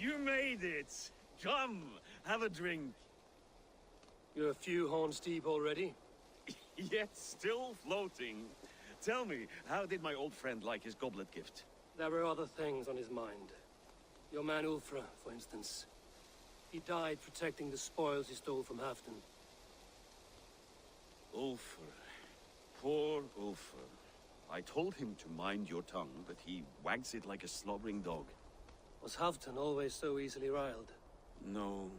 You made it! Come, have a drink. You're a few horns deep already? Yet still floating. Tell me, how did my old friend like his goblet gift? There were other things on his mind. Your man Ulfra, for instance. He died protecting the spoils he stole from Halfdan. Ulfr. Poor Ulfr. I told him to mind your tongue, but he wags it like a slobbering dog. Was Halfdan always so easily riled? No.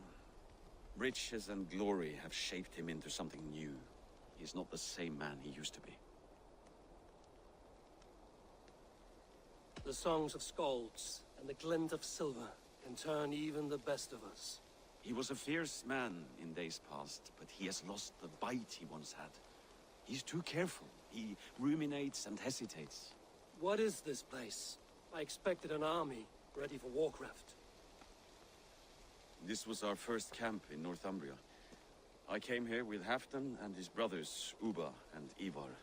Riches and glory have shaped him into something new. He's not the same man he used to be. The songs of skalds and the glint of silver can turn even the best of us. He was a fierce man in days past, but he has lost the bite he once had. He's too careful. He ruminates and hesitates. What is this place? I expected an army ready for warcraft. This was our first camp in Northumbria. I came here with Halfdan and his brothers, Ubba and Ivar.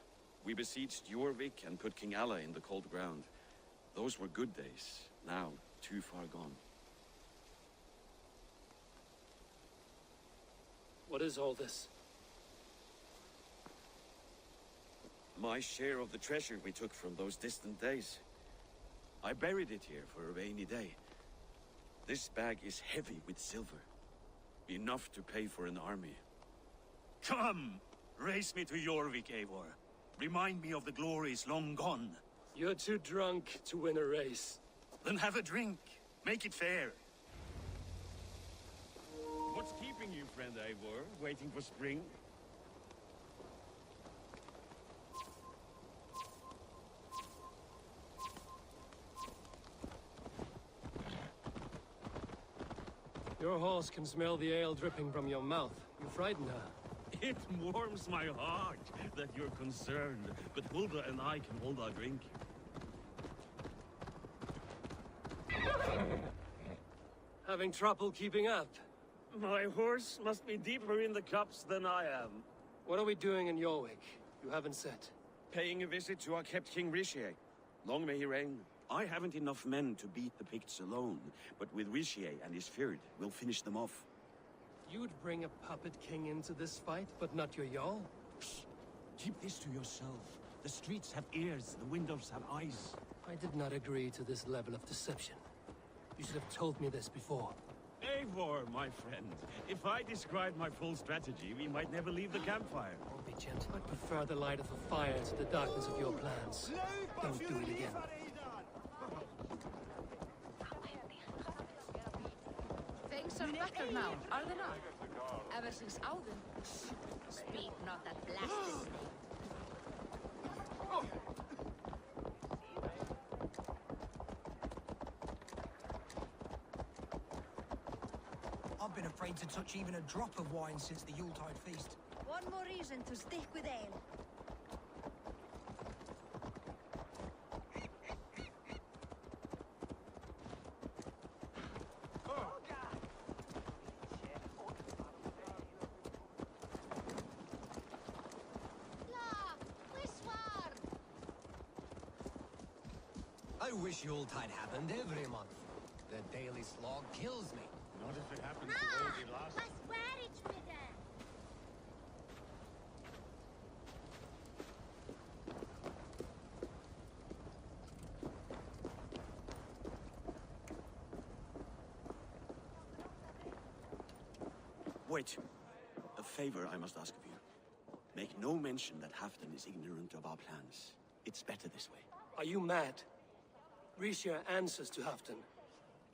We besieged Jovik and put King Alla in the cold ground. Those were good days, now too far gone. What is all this? My share of the treasure we took from those distant days. I buried it here for a rainy day. This bag is heavy with silver. Enough to pay for an army. Come! Race me to Jorvik, Eivor. Remind me of the glories long gone. You're too drunk to win a race. Then have a drink. Make it fair. What's keeping you, friend Eivor? Waiting for spring? Your horse can smell the ale dripping from your mouth. You frighten her. It warms my heart that you're concerned, but Hulda and I can hold our drink. Having trouble keeping up? My horse must be deeper in the cups than I am. What are we doing in Jorvik? You haven't said. Paying a visit to our kept King Rishi. Long may he reign. I haven't enough men to beat the Picts alone, but with Rishi and his Fyrd, we'll finish them off. You'd bring a puppet king into this fight, but not your Jarl? Keep this to yourself. The streets have ears, the windows have eyes. I did not agree to this level of deception. You should have told me this before. Eivor, my friend. If I described my full strategy, we might never leave the campfire. Don't be gentle. I prefer the light of the fire to the darkness of your plans. Don't do it again. Things are better now, are they not? Ever since Auden. Speak not that blasted name. I've been afraid to touch even a drop of wine since the Yuletide feast. One more reason to stick with ale. I wish Yuletide happened every month. The daily slog kills me. Not if it happens the way we last. Wait. A favor I must ask of you. Make no mention that Halfdan is ignorant of our plans. It's better this way. Are you mad? Rishi answers to Halfdan.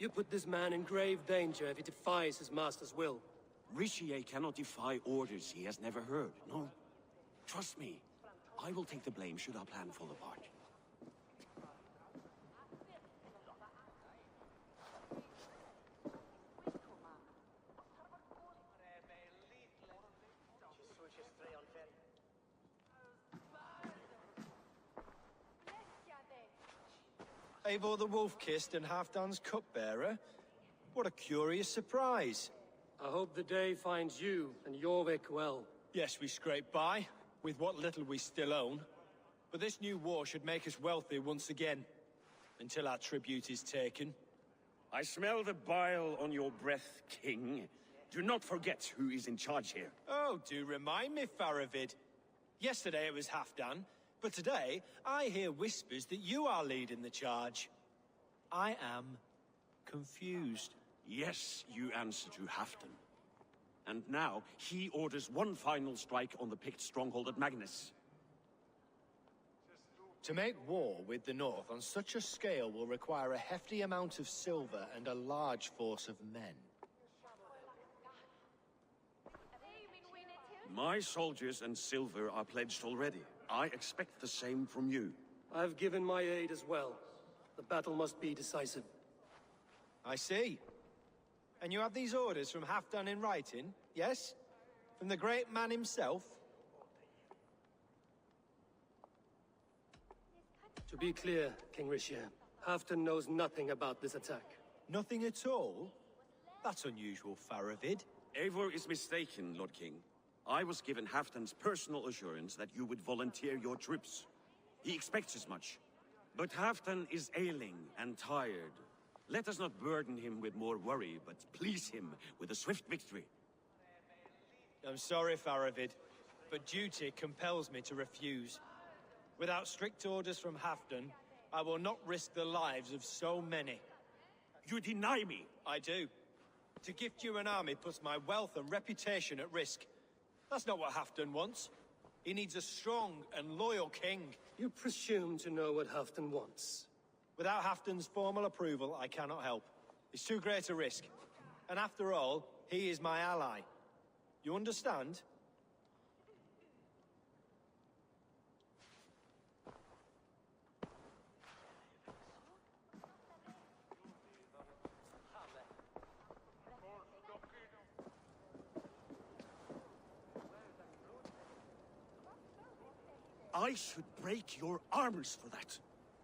You put this man in grave danger if he defies his master's will. Rishi cannot defy orders he has never heard, no. Trust me, I will take the blame should our plan fall apart. Eivor the Wolf-Kissed and Halfdan's cupbearer? What a curious surprise. I hope the day finds you and Jorvik well. Yes, we scrape by, with what little we still own. But this new war should make us wealthy once again. Until our tribute is taken. I smell the bile on your breath, King. Do not forget who is in charge here. Oh, do remind me, Faravid. Yesterday it was Halfdan, but today I hear whispers that you are leading the charge. I am confused. Yes, you answer to Halfdan. And now, he orders one final strike on the Pict stronghold at Magnus. To make war with the North on such a scale will require a hefty amount of silver and a large force of men. My soldiers and silver are pledged already. I expect the same from you. I've given my aid as well. The battle must be decisive. I see. And you have these orders from Halfdan in writing, yes? From the great man himself? To be clear, King Rishia, Halfdan knows nothing about this attack. Nothing at all? That's unusual, Faravid. Eivor is mistaken, Lord King. I was given Halfdan's personal assurance that you would volunteer your troops. He expects as much. But Halfdan is ailing and tired. Let us not burden him with more worry, but please him with a swift victory. I'm sorry, Faravid, but duty compels me to refuse. Without strict orders from Halfdan, I will not risk the lives of so many. You deny me! I do. To gift you an army puts my wealth and reputation at risk. That's not what Halfdan wants. He needs a strong and loyal king. You presume to know what Halfdan wants. Without Halfdan's formal approval, I cannot help. It's too great a risk. And after all, he is my ally. You understand? I should break your arms for that.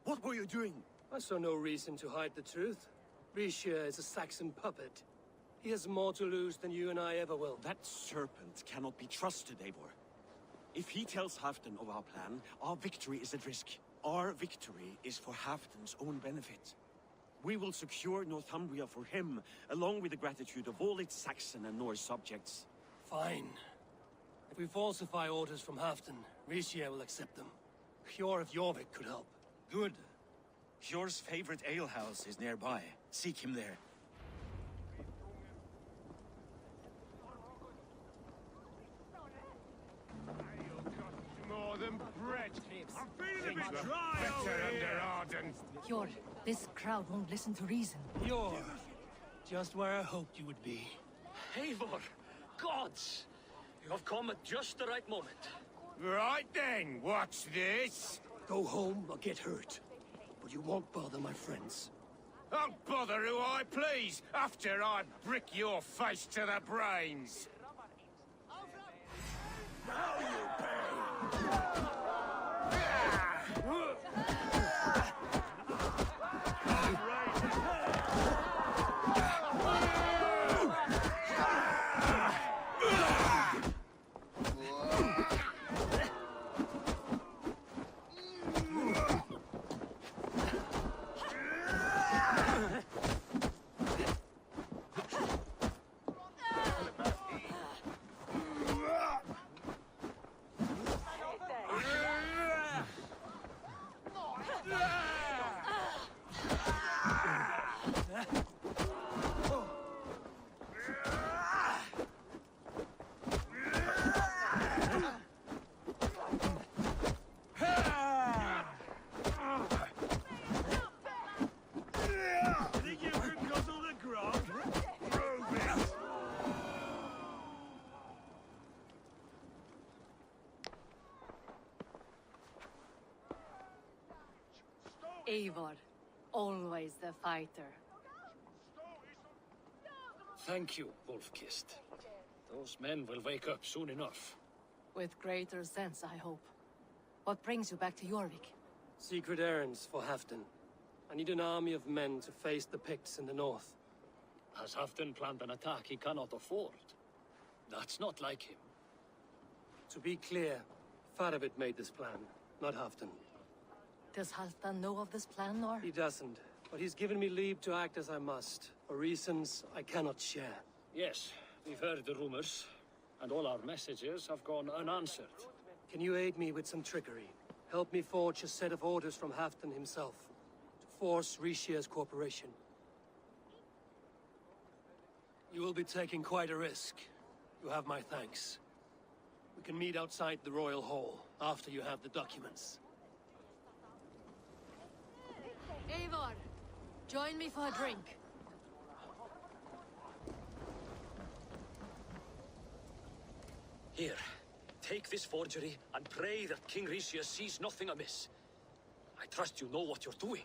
What were you doing? I saw no reason to hide the truth. Rishia is a Saxon puppet. He has more to lose than you and I ever will. That serpent cannot be trusted, Eivor. If he tells Halfdan of our plan, our victory is at risk. Our victory is for Halfdan's own benefit. We will secure Northumbria for him, along with the gratitude of all its Saxon and Norse subjects. Fine. If we falsify orders from Halfdan, Rishia will accept them. Hjor of Jovik could help. Good. Hjor's favorite alehouse is nearby. Seek him there. More than bread. I'm feeling a bit dry over here. Arden. Hjor, this crowd won't listen to reason. Hjor! Just where I hoped you would be. Eivor! Gods! You have come at just the right moment. Right then, what's this? Go home or get hurt. But you won't bother my friends. I'll bother who I please after I brick your face to the brains. Now you pay! Eivor, always the fighter. Thank you, Wolf-Kissed. Those men will wake up soon enough. With greater sense, I hope. What brings you back to Jorvik? Secret errands for Halfdan. I need an army of men to face the Picts in the north. Has Halfdan planned an attack he cannot afford? That's not like him. To be clear, Faravid made this plan, not Halfdan. Does Halfdan know of this plan, or? He doesn't. but he's given me leave to act as I must, for reasons I cannot share. Yes, we've heard the rumors, and all our messages have gone unanswered. Can you aid me with some trickery? Help me forge a set of orders from Halfdan himself, to force Rishia's cooperation. You will be taking quite a risk. You have my thanks. We can meet outside the Royal Hall, after you have the documents. Eivor, join me for a drink. Here, take this forgery and pray that King Rishia sees nothing amiss. I trust you know what you're doing.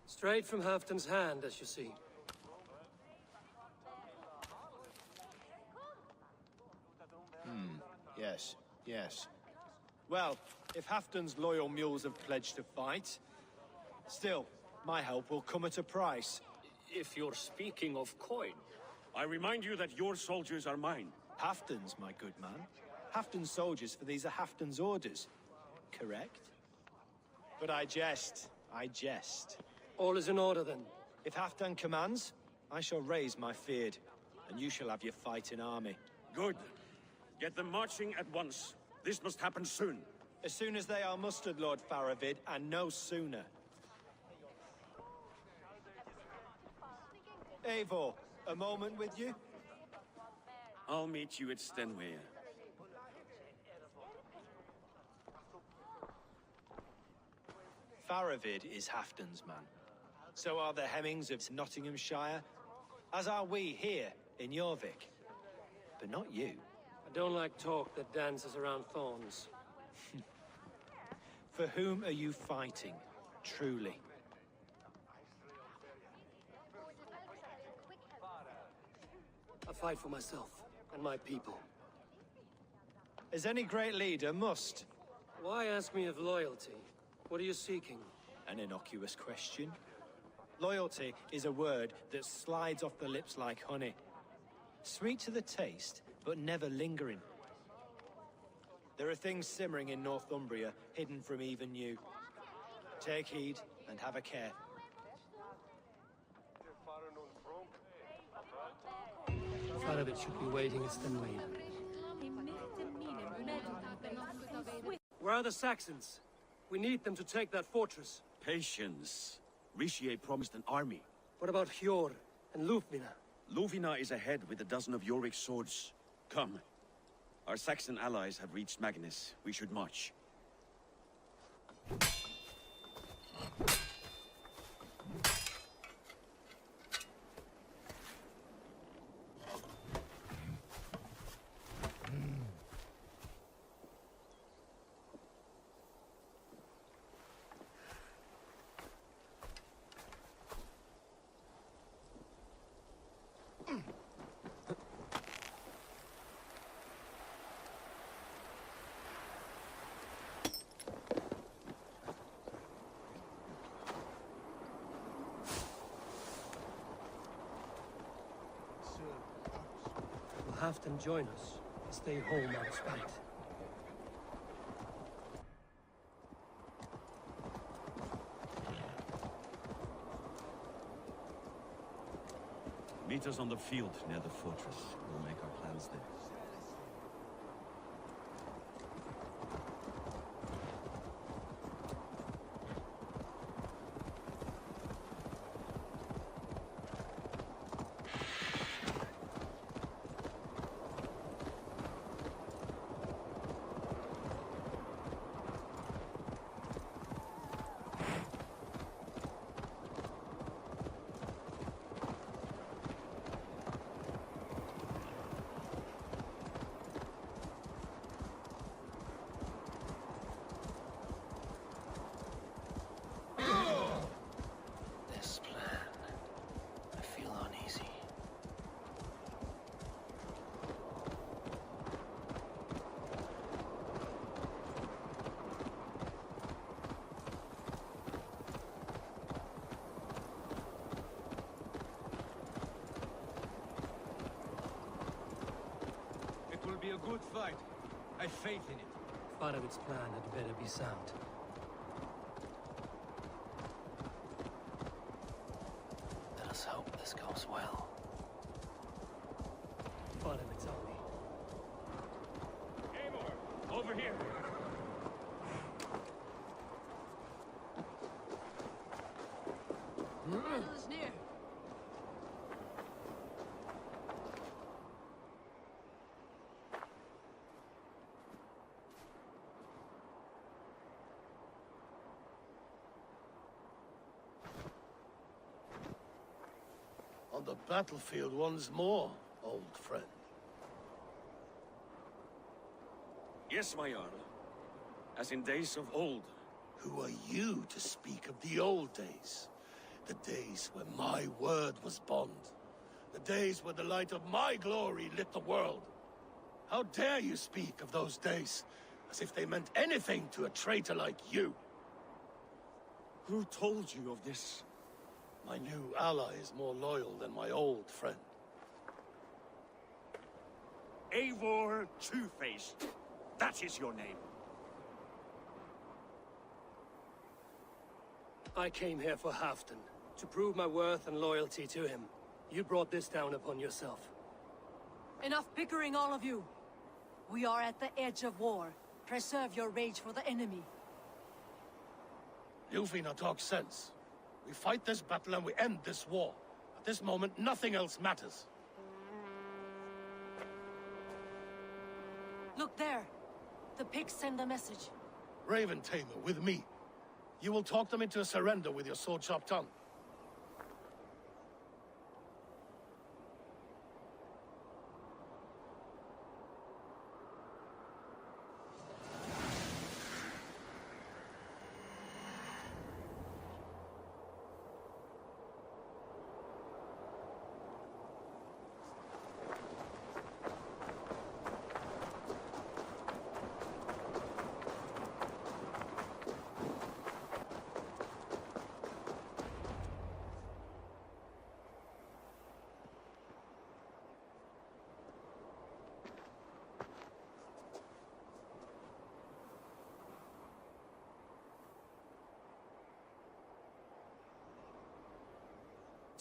Straight from Halfdan's hand, as you see. Yes, yes. Well, if Halfdan's loyal mules have pledged to fight, still, my help will come at a price. If you're speaking of coin, I remind you that your soldiers are mine. Halfdan's, my good man. Halfdan's soldiers, for these are Halfdan's orders. Correct? But I jest. I jest. All is in order, then. If Halfdan commands, I shall raise my feared, and you shall have your fighting army. Good. Get them marching at once. This must happen soon. As soon as they are mustered, Lord Faravid, and no sooner. Eivor, a moment with you? I'll meet you at Stenway. Faravid is Halfdan's man. So are the Hemmings of Nottinghamshire, as are we here in Jovik. But not you. I don't like talk that dances around thorns. For whom are you fighting, truly? I fight for myself and my people. As any great leader must. Why ask me of loyalty? What are you seeking? An innocuous question. Loyalty is a word that slides off the lips like honey. Sweet to the taste, but never lingering. There are things simmering in Northumbria, hidden from even you. Take heed and have a care. Faravid should be waiting at Stenway. Where are the Saxons? We need them to take that fortress. Patience. Rishi promised an army. What about Hjor and Lufmina? Lovina is ahead with a dozen of Jorvik's swords. Come. Our Saxon allies have reached Magnus. We should march. Will Halfdan join us? Stay home out of spite. Meet us on the field near the fortress. We'll make our plans there. good fight. I've faith in it. Farovit's plan had better be sound. Let us hope this goes well. Farovit's army. Eivor, over here. Battle is near. On the battlefield once more, old friend. Yes, my Jarl. As in days of old. Who are you to speak of the old days? The days when my word was bond. The days when the light of my glory lit the world. How dare you speak of those days as if they meant anything to a traitor like you? Who told you of this? My new ally is more loyal than my old friend. Eivor Two-Face. That is your name. I came here for Halfdan, to prove my worth and loyalty to him. You brought this down upon yourself. Enough bickering, all of you. We are at the edge of war. Preserve your rage for the enemy. Ljufina talks sense. We fight this battle and we end this war. At this moment, nothing else matters. Look there. The pigs send a message. Raven Tamer, with me. You will talk them into a surrender with your sword-sharp tongue.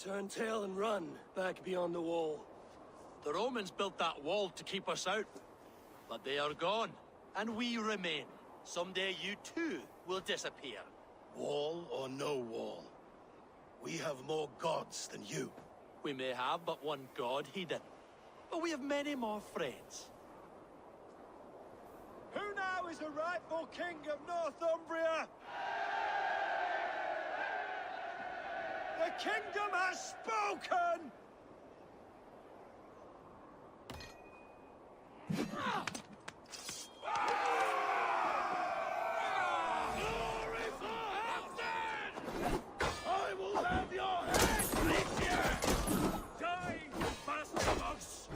Turn tail and run, back beyond the wall. The Romans built that wall to keep us out. But they are gone, and we remain. Someday you too will disappear. Wall or no wall, we have more gods than you. We may have but one god, Hedon. But we have many more friends. Who now is the rightful king of Northumbria? The kingdom has spoken! Glory for Halfdan! I will have your head, Felicia! Die, bastards!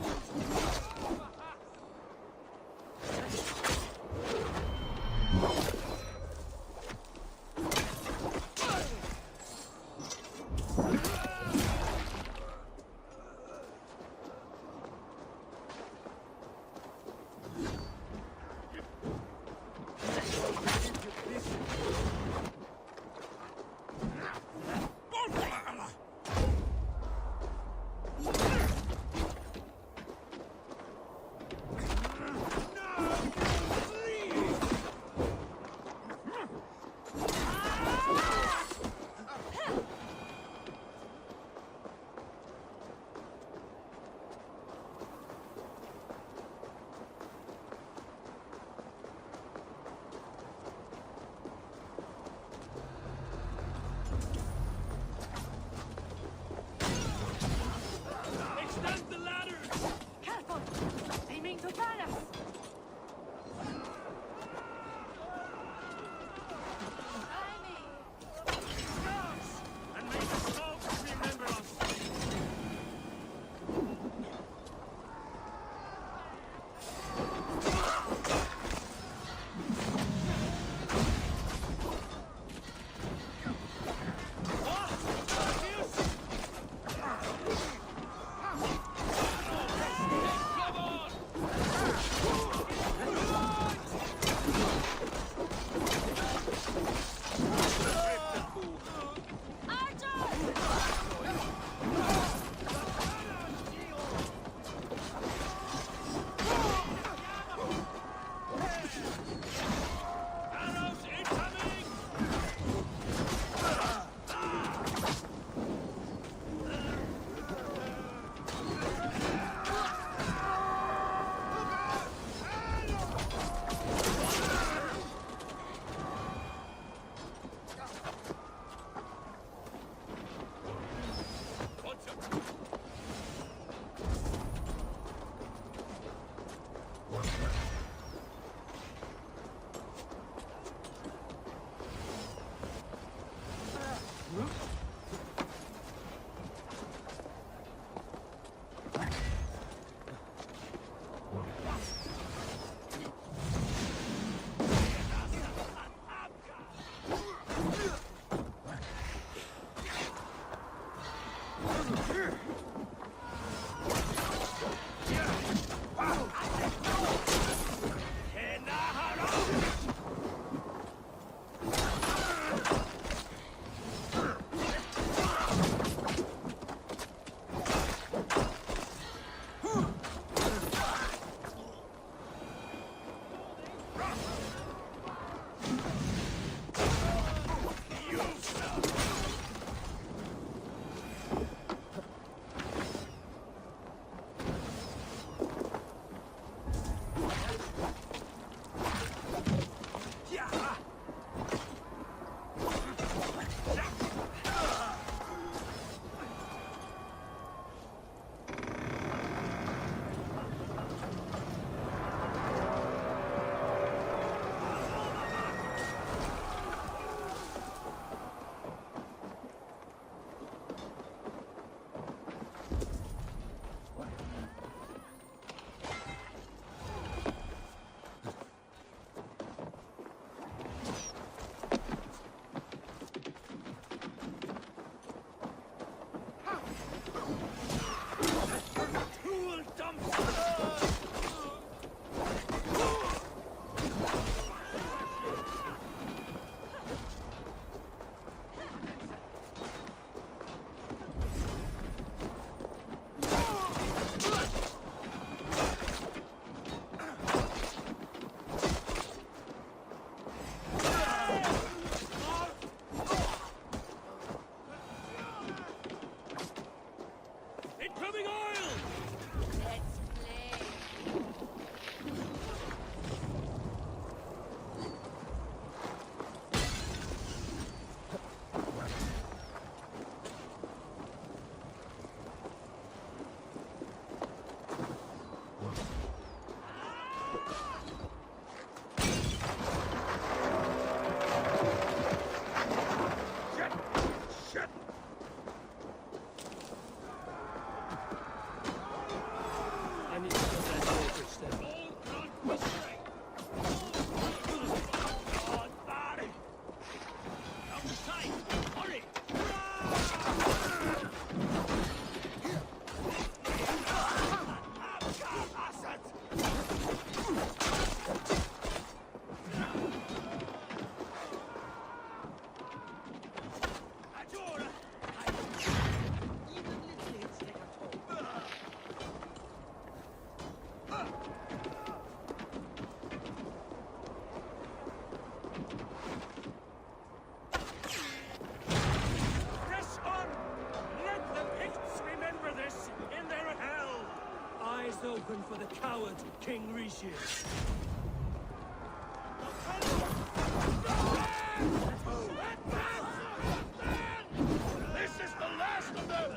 the coward, King Rishi. This is the last of them!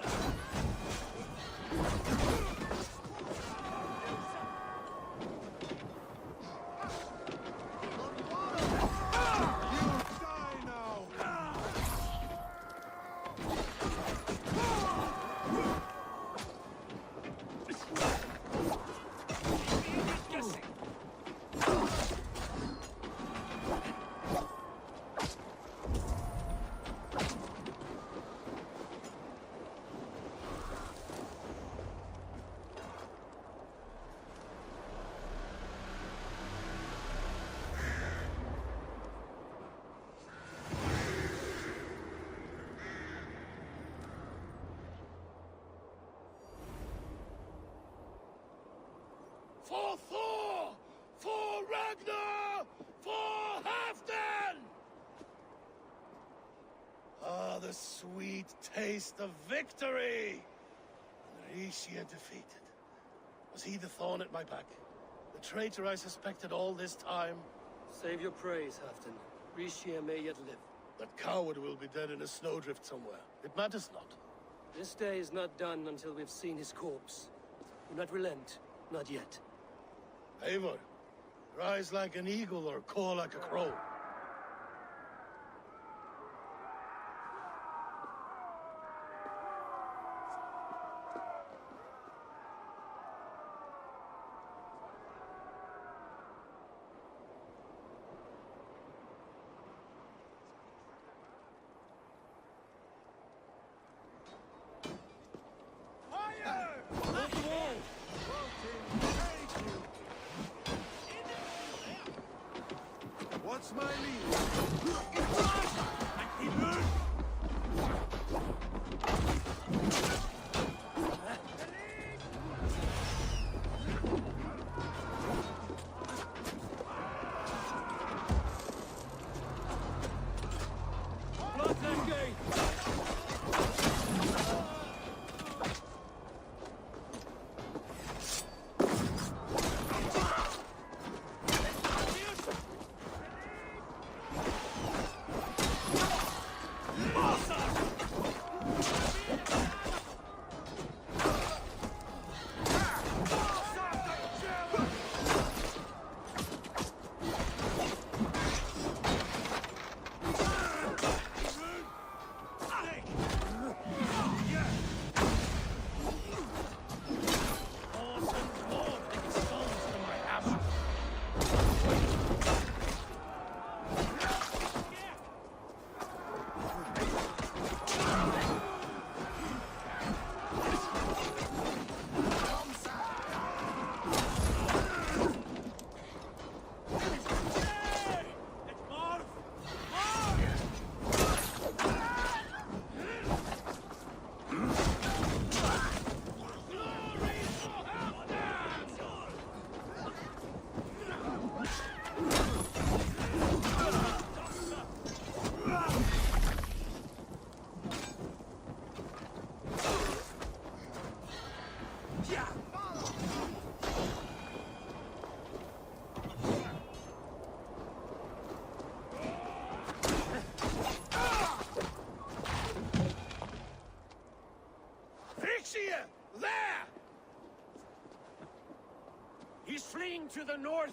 For Thor! For Ragnar! For Halfdan! Ah, the sweet taste of victory! And Rishia defeated. Was he the thorn at my back? The traitor I suspected all this time? Save your praise, Halfdan. Rishia may yet live. That coward will be dead in a snowdrift somewhere. It matters not. This day is not done until we've seen his corpse. Do not relent. Not yet. Eivor, rise like an eagle or caw like a crow. What's my lead? Block that gate! There! He's fleeing to the north!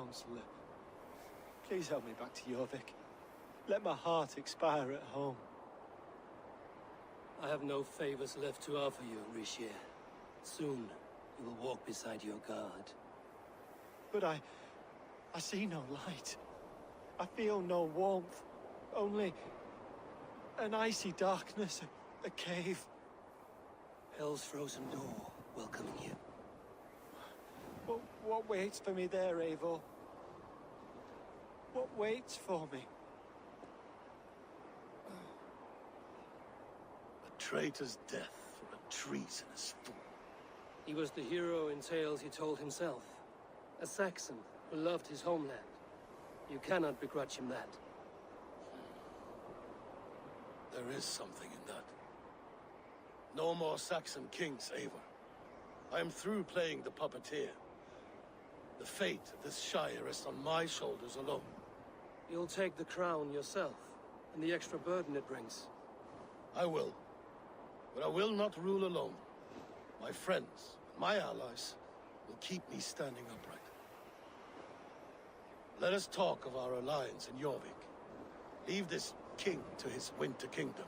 Counselor. Please help me back to Jovik. Let my heart expire at home. I have no favors left to offer you, Richier. Soon, you will walk beside your guard. But I see no light. I feel no warmth. Only an icy darkness, a cave. Hell's frozen door welcoming you. What waits for me there, Eivor? What waits for me? A traitor's death for a treasonous fool. He was the hero in tales he told himself. A Saxon who loved his homeland. You cannot begrudge him that. There is something in that. No more Saxon kings, Eivor. I am through playing the puppeteer. The fate of this Shire rests on my shoulders alone. You'll take the crown yourself, and the extra burden it brings. I will. But I will not rule alone. My friends, my allies, will keep me standing upright. Let us talk of our alliance in Jovik. Leave this king to his winter kingdom.